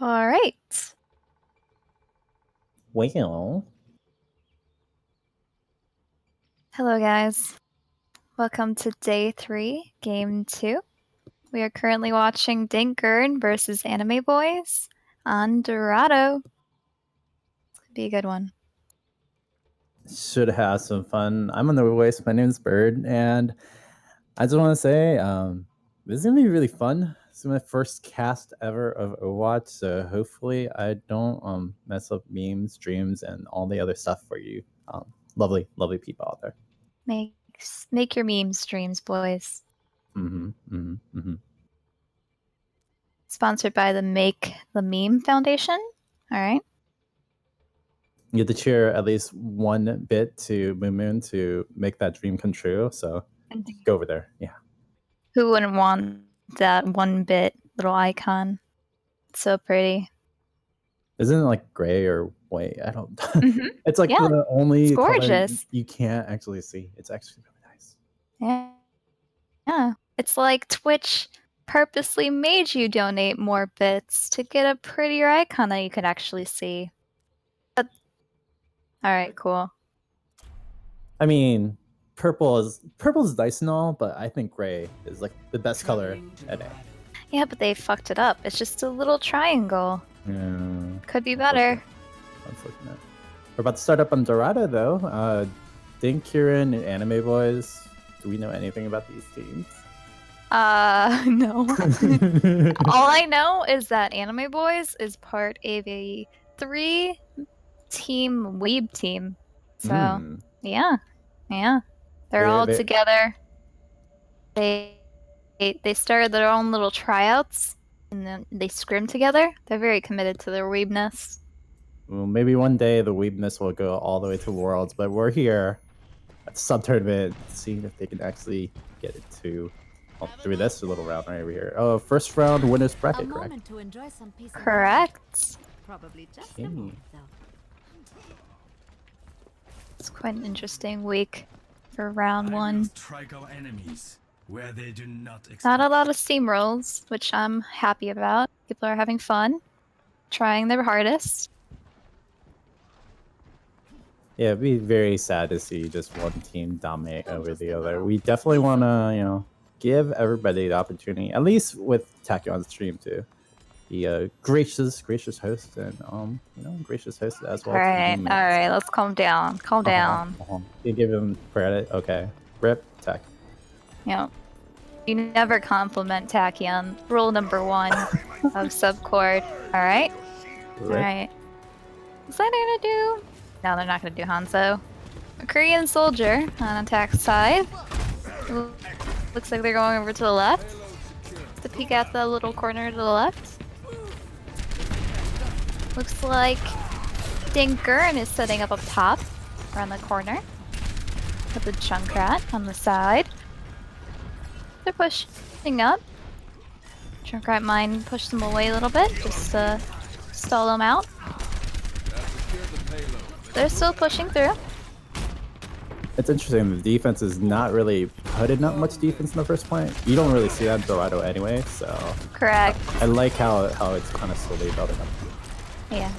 All right. Well, Hello, guys. Welcome to day 3, game 2. We are currently watching Dank versus Anime Boys on Dorado. It's gonna be a good one. should have some fun. I'm on the voice. My name's Bird, and I just want to say this is gonna be really fun. This is my first cast ever of Overwatch, so hopefully I don't mess up memes, streams, and all the other stuff for you, lovely, lovely people out there. Make your meme streams, boys. Sponsored by the Make the Meme Foundation. All right. You get to cheer at least one bit to MOONMOON to make that dream come true. So go over there. Yeah. Who wouldn't want that 1-bit little icon? It's so pretty. Isn't it like gray or white? I don't. It's like Yeah, the only it's color gorgeous. you can't actually see. It's actually really nice. Yeah. It's like Twitch purposely made you donate more bits to get a prettier icon that you could actually see. All right, cool. I mean, purple is nice and all, but I think gray is like the best color at A. Yeah, but they fucked it up. It's just a little triangle. Yeah. Could be better. Unfortunate. We're about to start up on Dorado though. Dank, Gurren, and Anime Boys. Do we know anything about these teams? No. All I know is that Anime Boys is part of a 3-team weeb team. So, yeah. They're all together. They started their own little tryouts, and then they scrim together. They're very committed to their weebness. Well, maybe one day the weebness will go all the way to Worlds, but we're here at the sub-tournament seeing if they can actually get it to through this little round right over here. Oh, first round winners bracket, correct? Correct. Probably just Okay. It's quite an interesting week for round 1. Where they do not Not a lot of steamrolls, which I'm happy about. People are having fun, trying their hardest. Yeah, it'd be very sad to see just one team dominate over the other. We definitely want to, give everybody the opportunity, at least with Tachyon's stream, to be a gracious host and, gracious host as well. All right, let's calm down. Calm down. You give him credit. Okay. Rip, Tach. You never compliment Tachyon. Rule number 1 of subcord. All right? All right. What's that gonna do? No, they're not gonna do Hanzo. A Korean soldier on attack side. Looks like they're going over to the left. To peek at the little corner to the left. Looks like Gurren is setting up top, around the corner. With the Junkrat on the side. They're pushing up. Junkrat might push them away a little bit, just to stall them out. They're still pushing through. It's interesting, the defense is not really putting up much defense in the first point. You don't really see that in Dorado anyway, so... Correct. I like how it's kind of slowly building up. Yeah.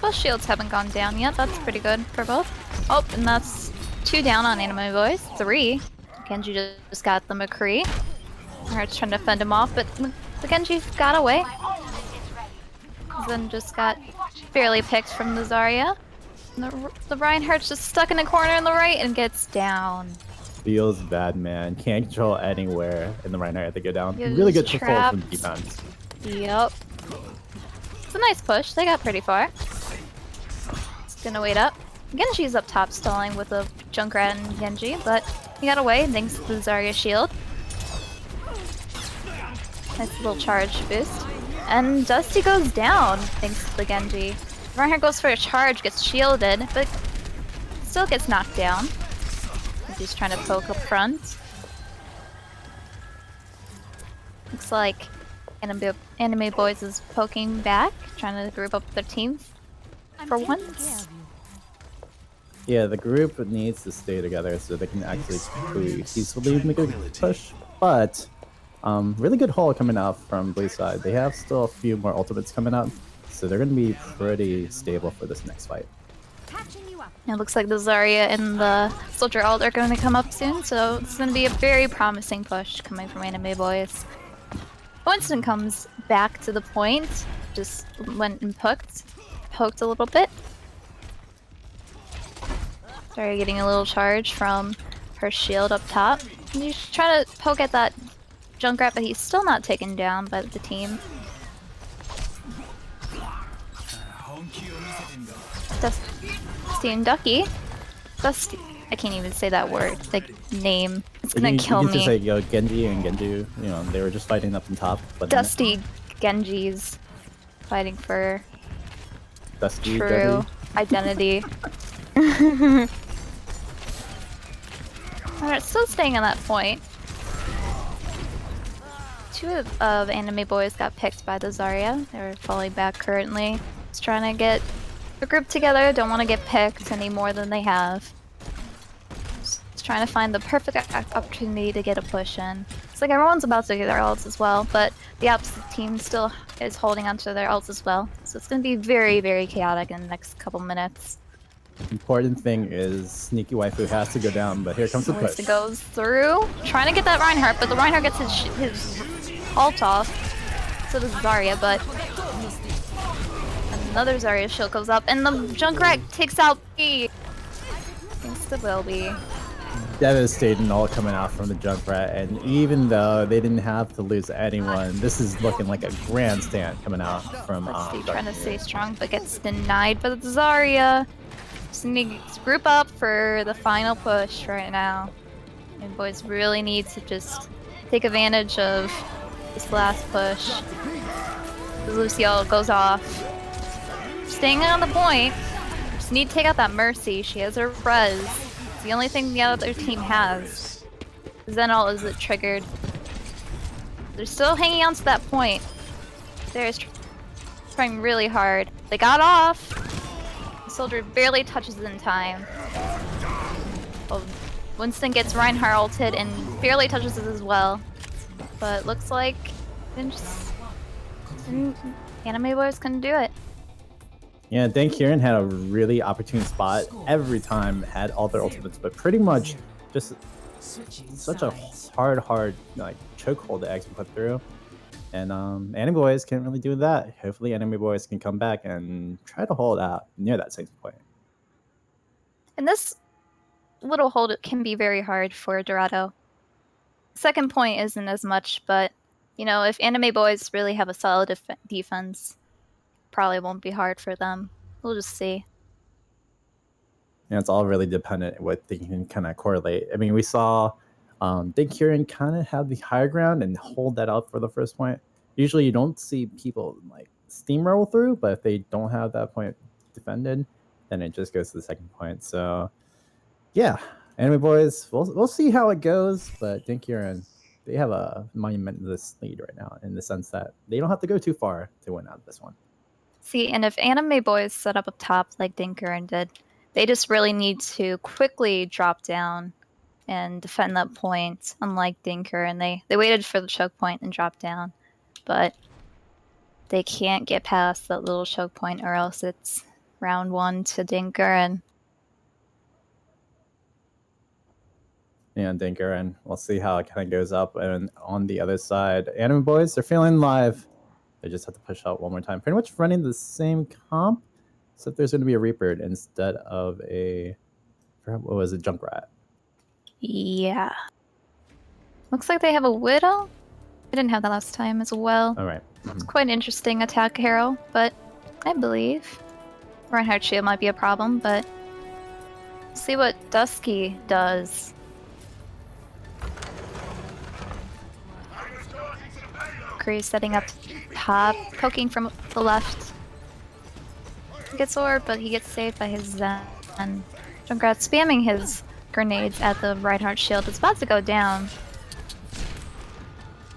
Both shields haven't gone down yet, that's pretty good for both. Oh, and that's 2 down on Anime Boys. 3. Genji just got the McCree. Heart's trying to fend him off, but the Genji got away. Then just got barely picked from the Zarya. And the Reinhardt's just stuck in a corner on the right and gets down. Feels bad, man. Can't control anywhere in the Reinhardt to go down. Really good control from defense. Yep. It's a nice push. They got pretty far. It's gonna wait up. Genji's up top stalling with a Junkrat and Genji, but he got away thanks to the Zarya shield. Nice little charge boost. And Dusty goes down thanks to the Genji. Reinhardt goes for a charge, gets shielded, but still gets knocked down. He's trying to poke up front. Looks like Anime Boys is poking back, trying to group up their team for once. Yeah, the group needs to stay together so they can actually peacefully make a push. But Really good haul coming out from Boiz side. They have still a few more ultimates coming up, so they're going to be pretty stable for this next fight. It looks like the Zarya and the Soldier ult are going to come up soon, so it's going to be a very promising push coming from Anime Boiz. Winston comes back to the point, just went and poked a little bit. Zarya getting a little charge from her shield up top. And you try to poke at that Junkrat, but he's still not taken down by the team. Dusty and Ducky. Dusty. I can't even say that word. Like, name. It's gonna kill me. You just say, yo, Genji and Genju, you know, they were just fighting up on top. But Dusty Genji's fighting for Dusty true Genji. identity. Alright, still staying on that point. Two of Anime Boiz got picked by the Zarya. They're falling back currently. Just trying to get the group together. Don't want to get picked any more than they have. Just trying to find the perfect opportunity to get a push in. It's like everyone's about to get their ults as well, but the opposite team still is holding onto their ults as well. So it's going to be very, very chaotic in the next couple minutes. Important thing is Sneaky Waifu has to go down, but here comes the push. It goes through, trying to get that Reinhardt, but the Reinhardt gets his ult off. So does Zarya, but another Zarya shield goes up, and the Junkrat takes out B. Thanks to Wilby. Devastating all coming out from the Junkrat, and even though they didn't have to lose anyone, this is looking like a grandstand coming out from trying to stay strong, but gets denied by the Zarya. Just need to group up for the final push right now. And Boiz really need to just take advantage of this last push. The Lucio goes off. Staying on the point. Just need to take out that Mercy. She has her res. It's the only thing the other team has. Zenalt is it triggered. They're still hanging on to that point. They're trying really hard. They got off. Soldier barely touches it in time. Well, Winston gets Reinhardt ulted and barely touches it as well. But looks like Anime Boiz couldn't do it. Yeah, Dank had a really opportune spot every time, had all their ultimates, but pretty much just such a hard like chokehold to actually put through. And Anime Boiz can't really do that. Hopefully Anime Boiz can come back and try to hold out near that same point. And this little hold can be very hard for Dorado. Second point isn't as much, but you know, if Anime Boiz really have a solid defense, probably won't be hard for them. We'll just see. Yeah, it's all really dependent what they can kind of correlate. I mean, we saw Dank kind of have the higher ground and hold that up for the first point. Usually you don't see people like steamroll through, but if they don't have that point defended, then it just goes to the second point. So yeah, Anime Boiz, we'll see how it goes, but Dank they have a monumentous lead right now in the sense that they don't have to go too far to win out of this one. See, and if Anime Boiz set up top like Gurren did, they just really need to quickly drop down and defend that point, unlike Gurren. They waited for the choke point and dropped down, but they can't get past that little choke point or else it's round one to Gurren. Yeah, Gurren. We'll see how it kind of goes up. And on the other side, Anime Boiz, they're feeling live. They just have to push out one more time. Pretty much running the same comp, except there's going to be a Reaper instead of a, what was it, Junkrat. Yeah. Looks like they have a Widow. I didn't have that last time as well. All right. It's quite an interesting attack hero, but I believe Reinhardt shield might be a problem, but see what Dusky does. Kree setting up top, poking from the left. He gets orb, but he gets saved by his Zen. Junkrat spamming his grenades at the Reinhardt shield. It's about to go down.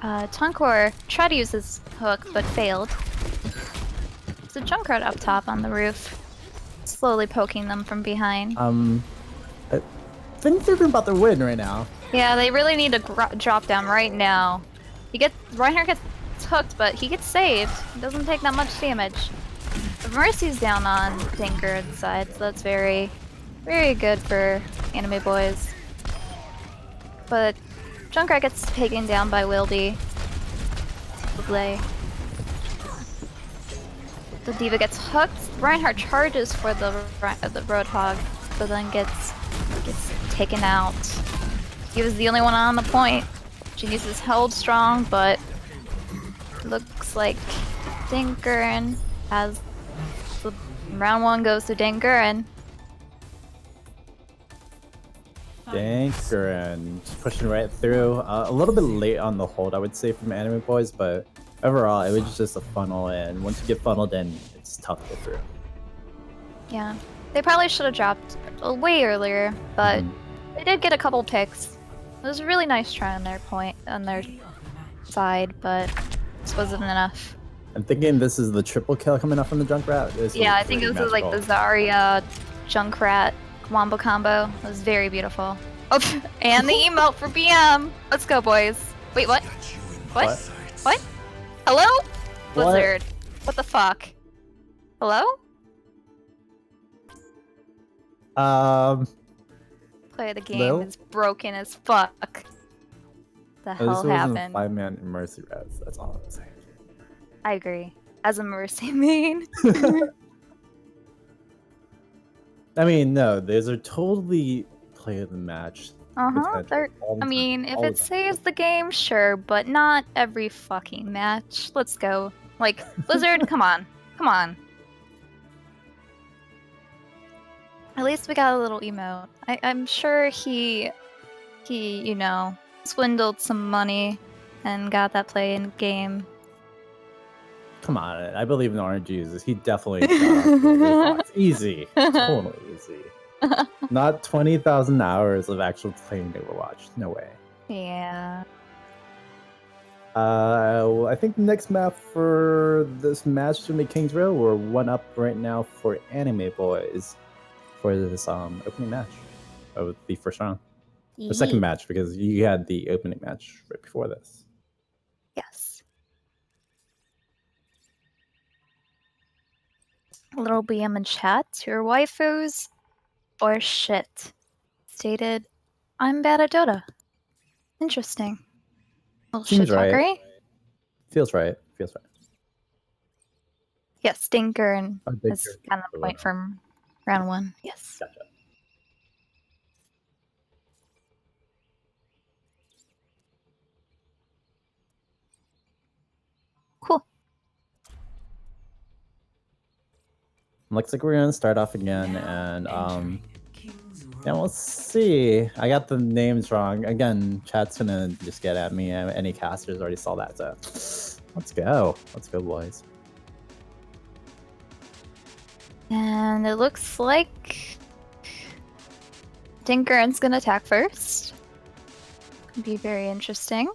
Tunkor tried to use his hook, but failed. There's a Junkrat up top on the roof, slowly poking them from behind. I think they're about to win right now. Yeah, they really need to drop down right now. Reinhardt gets hooked, but he gets saved. He doesn't take that much damage. But Mercy's down on Dinker's side, so that's very, very good for Anime Boys. But Junkrat gets taken down by Wildy. The Diva gets hooked. Reinhardt charges for the Roadhog, but then gets taken out. He was the only one on the point. Genius is held strong, but looks like Gurren has the round 1 goes to Gurren. Gurren pushing right through. A little bit late on the hold, I would say, from Anime Boys, but overall, it was just a funnel, and once you get funneled in, it's tough to get through. Yeah, they probably should have dropped way earlier, but they did get a couple picks. It was a really nice try on their side, but this wasn't enough. I'm thinking this is the triple kill coming up from the Junkrat. Yeah, I think this is like the Zarya Junkrat wombo combo. It was very beautiful. Oh, and the emote for BM. Let's go, boys. Wait, what? What? What? Hello? Blizzard. What the fuck? Hello? Play the game is broken as fuck. The hell happened? 5-man Mercy res. That's all I'm saying. I agree. As a Mercy main. I mean, no, those are totally play of the match. I mean, if it saves the game, sure, but not every fucking match. Let's go. Like, Blizzard, come on. Come on. At least we got a little emote. I'm sure he, you know, swindled some money and got that play in game. Come on, I believe in RNGs. He definitely got easy. Totally easy. Not 20,000 hours of actual playing Overwatch. No way. Yeah. I think the next map for this match should be Kings Row. We're 1-up right now for Anime Boys for this opening match of the first round. The second match, because you had the opening match right before this. Yes. A little BM in chat. Your waifus or shit. Stated, I'm bad at Dota. Interesting. Well, Seems shit right. talkery? Feels right. Feels right. Yes, Gurren is kind of the point from round 1. Yes. Gotcha. Cool. Looks like we're gonna start off again, and yeah, we'll see. I got the names wrong again. Chat's gonna just get at me. Any casters already saw that, so let's go. Let's go, boys. And it looks like Gurren's gonna attack first. Could be very interesting.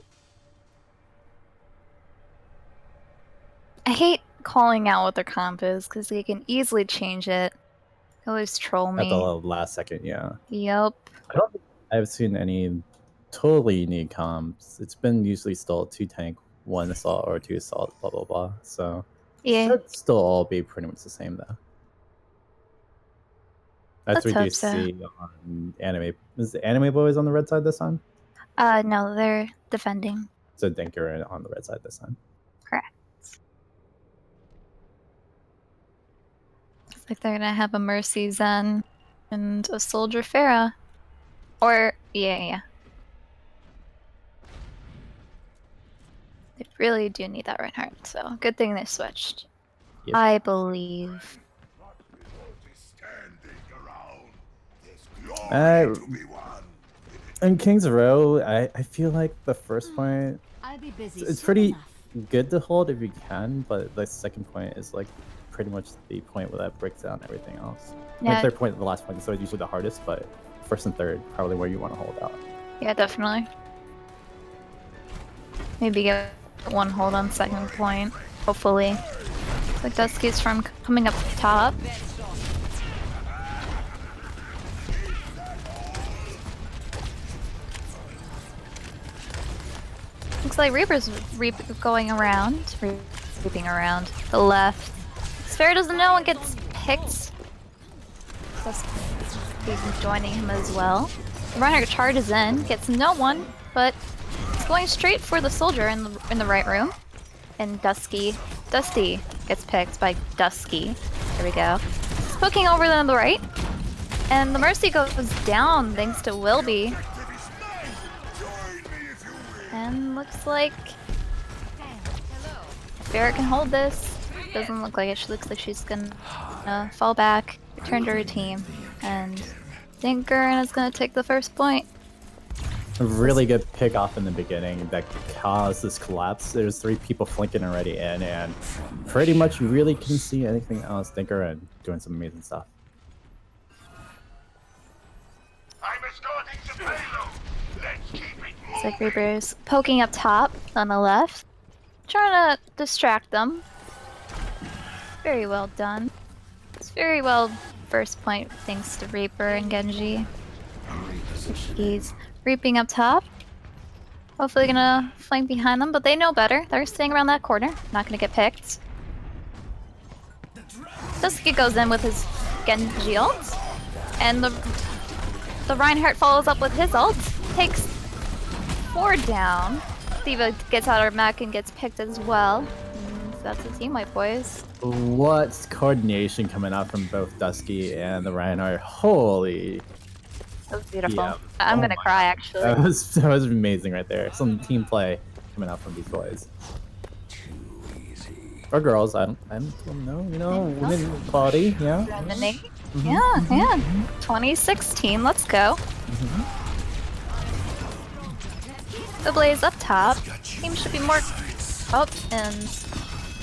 I hate calling out what their comp is because they can easily change it. They always troll me. At the last second, yeah. Yep. I don't think I've seen any totally unique comps. It's been usually still 2 tank, 1 assault, or 2 assault, blah blah blah. So yeah, should still all be pretty much the same though. That's what we see on anime. Is the Anime Boys on the red side this time? No, they're defending. So Dinker on the red side this time. Correct. Looks like they're gonna have a Mercy Zen and a Soldier Pharah. Or, yeah. They really do need that Reinhardt, so good thing they switched. Yep. I believe. In Kings Row, I feel like the first point, it's pretty good to hold if you can, but the second point is like pretty much the point where that breaks down everything else. Yeah. Like third point and the last point is always usually the hardest, but first and third probably where you want to hold out. Yeah, definitely. Maybe get 1 hold on second point, hopefully. Looks like Dusky's from coming up top. Looks Looks like Reaper's going around, reaping around the left. Sphere doesn't know and gets picked. He's joining him as well. Reinhardt charges in, gets no one, but it's going straight for the soldier in the right room. And Dusty gets picked by Dusky. There we go. He's poking over on the right. And the Mercy goes down thanks to Wilby. And looks like Barrett can hold this. Doesn't look like it. She looks like she's gonna fall back, return to her team, and Gurren is gonna take the first point. A really good pick off in the beginning that caused this collapse. There's 3 people flanking already in, and pretty much you really couldn't see anything else. Gurren doing some amazing stuff. I'm escorting the payload. Let's keep it moving. Looks like Reaper's poking up top on the left, trying to distract them. Very well done. It's very well first point thanks to Reaper and Genji. He's reaping up top. Hopefully gonna flank behind them, but they know better. They're staying around that corner. Not gonna get picked. Dusky goes in with his Genji ult. And the Reinhardt follows up with his ult. Takes 4 down. Diva gets out her mech and gets picked as well. So that's a team wipe, boys. What coordination coming out from both Dusky and the Reinhardt. Holy. That was beautiful. Yeah. I'm Oh gonna my cry, actually. That was amazing right there. Some team play coming out from these boys. Or girls, I don't know, you know, women equality, yeah. Yeah. 2016, let's go. The Blaze up top. Team should be more up, and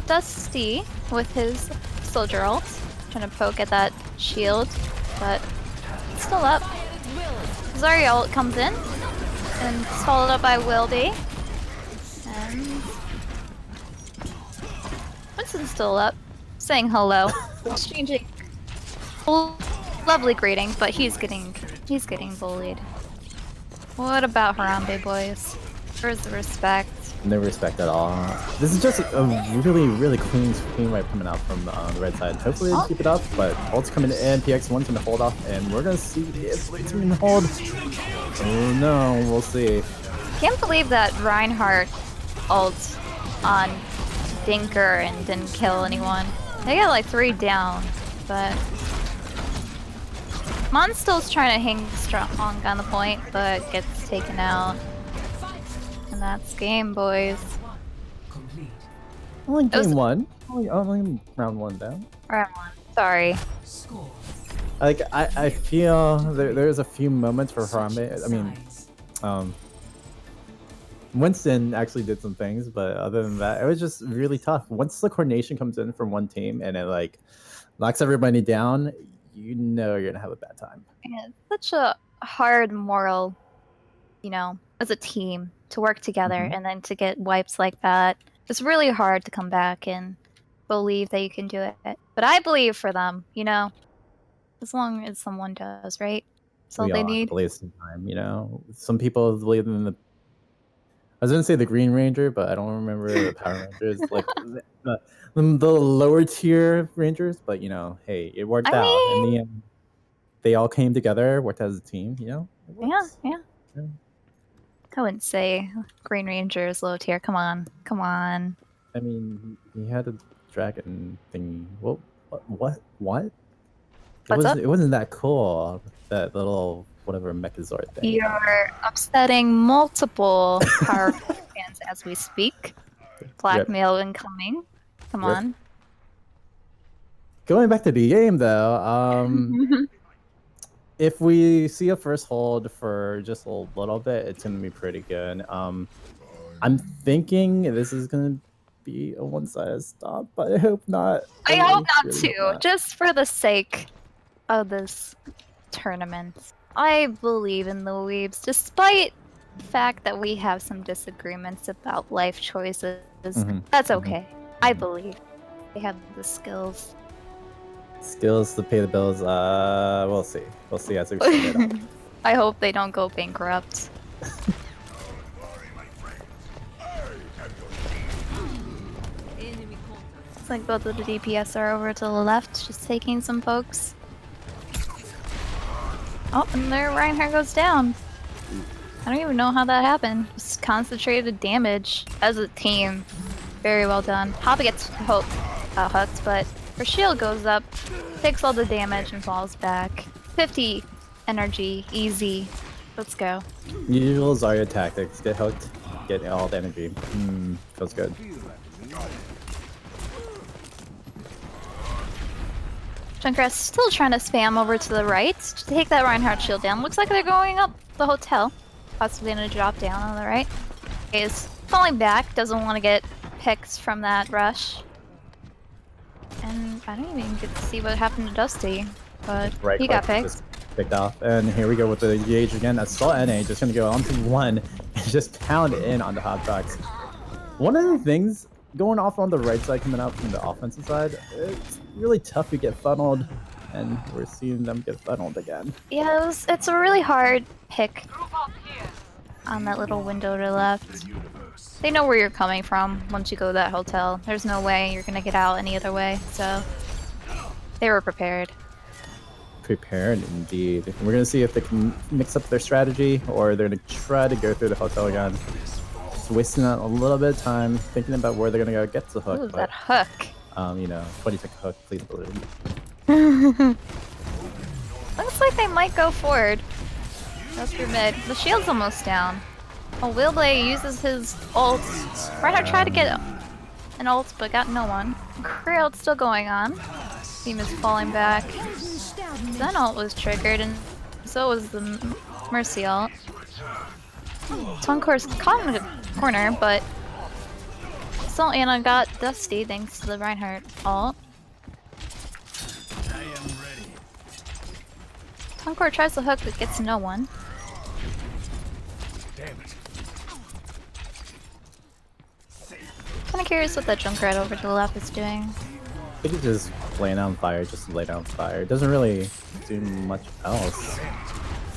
Dusty with his soldier ult. Trying to poke at that shield, but it's still up. Zarya ult comes in, and it's followed up by Wilby. And Winston's still up, saying hello, exchanging lovely greeting, but he's getting bullied. What about Harambe, boys? Where's the respect? No respect at all. This is just a really, really clean wipe coming out from the right side. Hopefully they keep it up, but ult's coming in, PX1's gonna hold off, and we're gonna see if it's gonna hold. Oh no, we'll see. Can't believe that Reinhardt ult on Dinker and didn't kill anyone. They got like 3 down, but Monstill's trying to hang strong on the point, but gets taken out. And that's game, boys. Only game 1. Only round 1 down. Round 1. Sorry. Like I feel there's a few moments for Harambe. I mean, Winston actually did some things, but other than that, it was just really tough. Once the coordination comes in from one team and it like locks everybody down, you know you're gonna have a bad time. Yeah, such a hard moral, you know, as a team to work together and then to get wipes like that. It's really hard to come back and believe that you can do it. But I believe for them, you know, as long as someone does, right? So We they all have to need. believe sometime, you know. Some people believe in the. I was gonna say the Green Ranger, but I don't remember the Power Rangers, like the lower tier Rangers. But you know, hey, it worked out in the end. They all came together, worked as a team. You know. Yeah. I wouldn't say Green Ranger is low tier. Come on. I mean, he had a dragon thing. What? What's up? It wasn't that cool. That little whatever Mechazord thing. You're upsetting multiple Power fans as we speak. Blackmail incoming. Come on. Going back to the game though, if we see a first hold for just a little bit, it's gonna be pretty good. I'm thinking this is gonna be a one-sided stop, but I hope not. I hope not really too, not. just for the sake of this tournament. I believe in the Weebs, despite the fact that we have some disagreements about life choices. That's okay. I believe they have the skills. Skills to pay the bills. We'll see. We'll see as we figure it out. I hope they don't go bankrupt. Looks like both of the DPS are over to the left, just taking some pokes. Oh, and their Reinhardt goes down. I don't even know how that happened. Just concentrated damage as a team. Very well done. Hoppa gets hooked, but her shield goes up, takes all the damage, and falls back. 50 energy, easy. Let's go. Usual Zarya tactics. Get hooked, get all the energy. Feels good. Junkrat's still trying to spam over to the right to take that Reinhardt shield down. Looks like they're going up the hotel. Possibly gonna drop down on the right. Is falling back, doesn't want to get picked from that rush. And I don't even get to see what happened to Dusty, but Right he got click, picked. just picked off. And here we go with the engage again. I saw NA just gonna go onto one and just pound in on the hot tracks. One of the things going off on the right side coming out from the offensive side, it's really tough to get funneled, and we're seeing them get funneled again. Yeah, it's a really hard pick on that little window to the left. They know where you're coming from once you go to that hotel. There's no way you're gonna get out any other way, so they were prepared. Prepared indeed. We're gonna see if they can mix up their strategy, or they're gonna try to go through the hotel again. Just wasting a little bit of time thinking about where they're gonna go get the hook. Ooh, but, that hook. you know, 20-second hook, please believe. Looks like they might go forward. That's for mid. The shield's almost down. Oh, Willblade uses his ult. Reinhardt tried to get an ult, but got no one. Crowd's still going on. Team is falling back. Zen ult was triggered, and so was the Mercy ult. Tunkor's caught in the corner, but still Anna got Dusty thanks to the Reinhardt ult. I am ready. Tunkor tries to hook, but gets no one. Damn it. Kinda curious what that Junkrat over to the left is doing. I think it's just laying on fire, just lay down fire. It doesn't really do much else.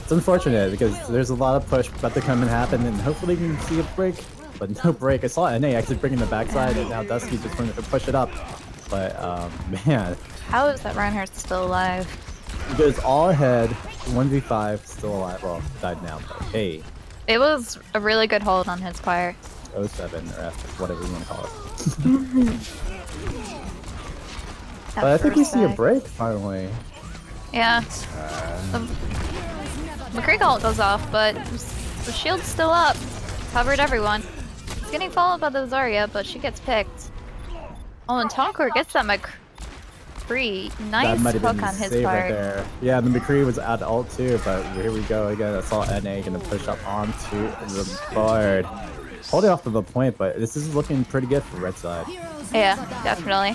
It's unfortunate because there's a lot of push about to come and happen, and hopefully we can see a break. But no break. I saw NA actually bringing the backside, and now Dusky just wanted to push it up. But man, How is that Reinhardt still alive? he goes all ahead, 1v5, still alive. Well, died now, but hey, It was a really good hold on his part. 07 or F, whatever you want to call it. At But I think we first see a sight. break finally. Yeah. The Krieg ult goes off, but the shield's still up. Covered everyone. It's getting followed by the Zarya, but she gets picked. Oh, and Tonkor gets that McCree. Nice That might have hook been on the his save right part. there. Yeah, the McCree was at ult too, but here we go again. I saw NA gonna push up onto the board. Holding off to the point, but this is looking pretty good for red side. Yeah, definitely.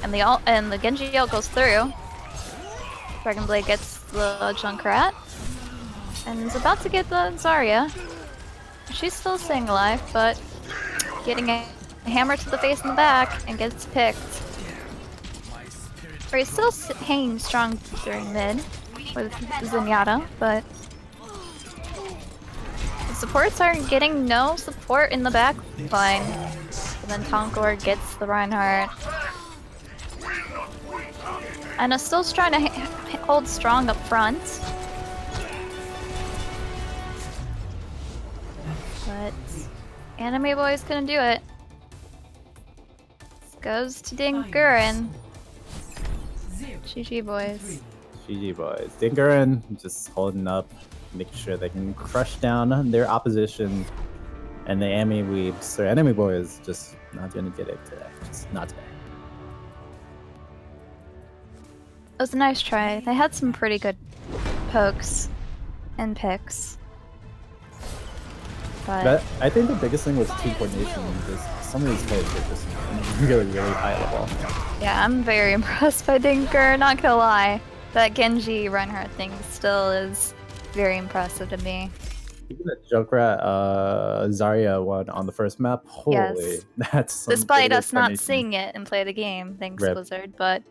And the Genji ult goes through. Dragonblade gets the Junkrat. And is about to get the Zarya. She's still staying alive, but getting a hammer to the face in the back and gets picked. Or he's still hanging strong during mid with Zenyatta, but the supports are getting no support in the back line. And then Tonkor gets the Reinhardt. And is still trying to hold strong up front. But Anime Boy's gonna do it. This goes to Dank Gurren. GG boys. GG boys. Gurren just holding up, making sure they can crush down their opposition. And the enemy weeps, or enemy boys, just not gonna get it today. Just not today. It was a nice try. They had some pretty good pokes and picks. But I think the biggest thing was team coordination. Just some of these players are just really, really high level. Yeah, I'm very impressed by Dinker, not gonna lie. That Genji Reinhardt thing still is very impressive to me. Even the Junkrat Zarya one on the first map, holy, Yes. that's some Despite good us not coordination. seeing it and play the game, thanks Rip. Blizzard, but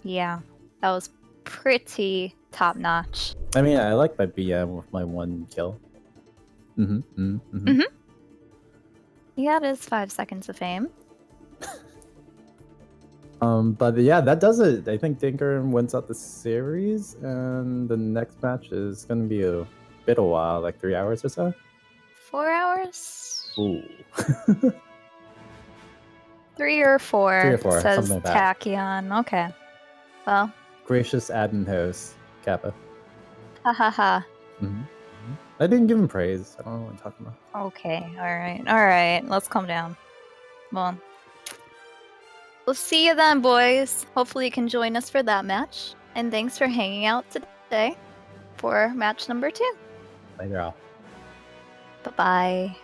yeah, that was pretty top notch. I mean, I like my BM with my one kill. He got his 5 seconds of fame. But yeah, that does it. I think Gurren wins out the series, and the next match is gonna be a bit a while, like 3 hours or so. 4 hours? Ooh. 3 or 4, 3 or 4, says something like that. Tachyon. Okay. Well, Gracious admin host, Kappa. ha ha ha. I didn't give him praise. I don't know what I'm talking about. Okay, alright. Let's calm down. Well, we'll see you then, boys. Hopefully you can join us for that match. And thanks for hanging out today for match number 2. Later, all. Bye-bye.